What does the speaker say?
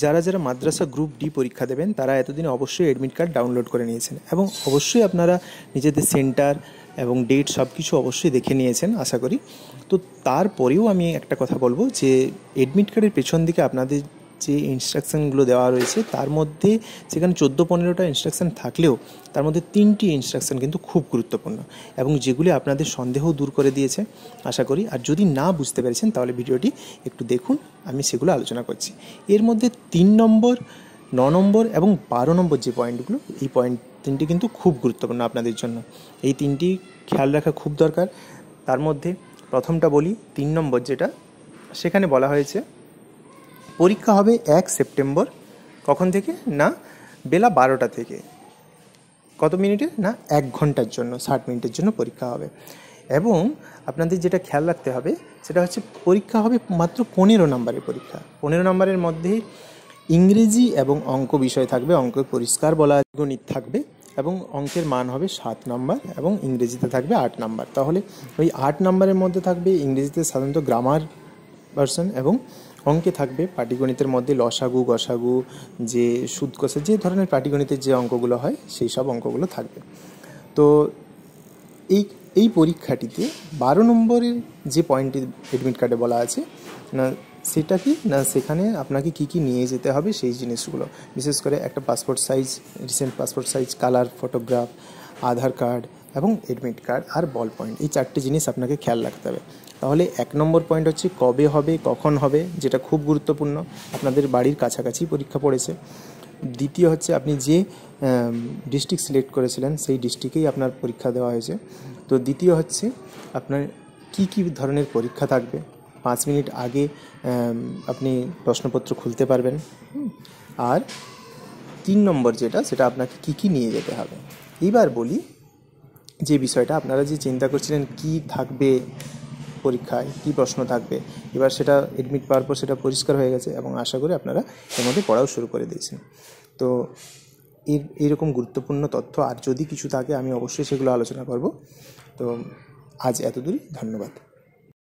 যারা যারা মাদ্রাসা group D পরীক্ষা দেবেন তারা এতদিন অবশ্যই অ্যাডমিট কার্ড ডাউনলোড করে নিয়েছেন এবং অবশ্যই আপনারা নিজেদের সেন্টার এবং ডেট সব কিছু অবশ্যই দেখে নিয়েছেন আশা করি। তো তারপরেও আমি একটা কথা বলবো যে অ্যাডমিট কার্ডের পেছন দিকে আপনাদের যে ইনস্ট্রাকশানগুলো দেওয়া রয়েছে তার মধ্যে সেখানে 14-15টা ইনস্ট্রাকশান থাকলেও তার মধ্যে 3টি ইনস্ট্রাকশান কিন্তু খুব গুরুত্বপূর্ণ এবং যেগুলি আপনাদের সন্দেহ দূর করে দিয়েছে আশা করি। আর যদি না বুঝতে পেরেছেন তাহলে ভিডিওটি একটু দেখুন, আমি সেগুলো আলোচনা করছি। এর মধ্যে 3 নম্বর, 9 নম্বর এবং 12 নম্বর যে পয়েন্টগুলো, এই পয়েন্ট 3টি কিন্তু খুব গুরুত্বপূর্ণ আপনাদের জন্য। এই 3টি খেয়াল রাখা খুব দরকার। তার মধ্যে প্রথমটা বলি, 3 নম্বর যেটা, সেখানে বলা হয়েছে পরীক্ষা হবে 1 সেপ্টেম্বর। কখন থেকে? না বেলা 12টা থেকে। কত মিনিটের? না 1 ঘন্টার জন্য, 60 মিনিটের জন্য পরীক্ষা হবে। এবং আপনাদের যেটা খেয়াল রাখতে হবে সেটা হচ্ছে পরীক্ষা হবে মাত্র 15 নম্বরের পরীক্ষা। 15 নম্বরের মধ্যেই ইংরেজি এবং অঙ্ক বিষয় থাকবে। অঙ্ক পরিষ্কার বলা আছে, গণিত থাকবে এবং অঙ্কের মান হবে 7 নম্বর এবং ইংরেজিতে থাকবে 8 নম্বর। তাহলে ওই 8 নম্বরের মধ্যে থাকবে ইংরেজিতে সাধারণত গ্রামার ভার্সন এবং অঙ্কে থাকবে পাটিগণিতের মধ্যে লসাগু, গসাগু, যে সুদ কষা, যে ধরনের পাটিগণিতের যে অঙ্কগুলো হয় সেই সব অঙ্কগুলো থাকবে। তো এই পরীক্ষাটিতে 12 নম্বরের যে পয়েন্টটি অ্যাডমিট কার্ডে বলা আছে না, সেটা কি না, সেখানে আপনাকে কি কি নিয়ে যেতে হবে সেই জিনিসগুলো, বিশেষ করে একটা passport size, recent passport size colour photograph, Aadhaar card এবং অ্যাডমিট কার্ড আর বল পয়েন্ট, এই 4টে জিনিস আপনাকে খেয়াল রাখতে হবে। তাহলে 1 নম্বর পয়েন্ট হচ্ছে কবে হবে, কখন হবে, যেটা খুব গুরুত্বপূর্ণ, আপনাদের বাড়ির কাছাকাছি পরীক্ষা পড়েছে। দ্বিতীয় হচ্ছে আপনি যে ডিস্ট্রিক্ট সিলেক্ট করেছিলেন সেই ডিস্ট্রিক্টেই আপনার পরীক্ষা দেওয়া হয়েছে। তো দ্বিতীয় হচ্ছে আপনার কি কি ধরনের পরীক্ষা থাকবে, 5 মিনিট আগে আপনি প্রশ্নপত্র খুলতে পারবেন। আর 3 নম্বর যেটা, সেটা আপনাকে কি কি নিয়ে যেতে হবে। এইবার বলি যে বিষয়টা আপনারা যে চিন্তা করছিলেন কি থাকবে পরীক্ষায়, কি প্রশ্ন থাকবে, এবার সেটা অ্যাডমিট পাওয়ার পর সেটা পরিষ্কার হয়ে গেছে এবং আশা করি আপনারা এর মধ্যে পড়াও শুরু করে দিয়েছেন। তো এইরকম গুরুত্বপূর্ণ তথ্য আর যদি কিছু থাকে আমি অবশ্যই সেগুলো আলোচনা করব। তো আজ এতদূরই, ধন্যবাদ।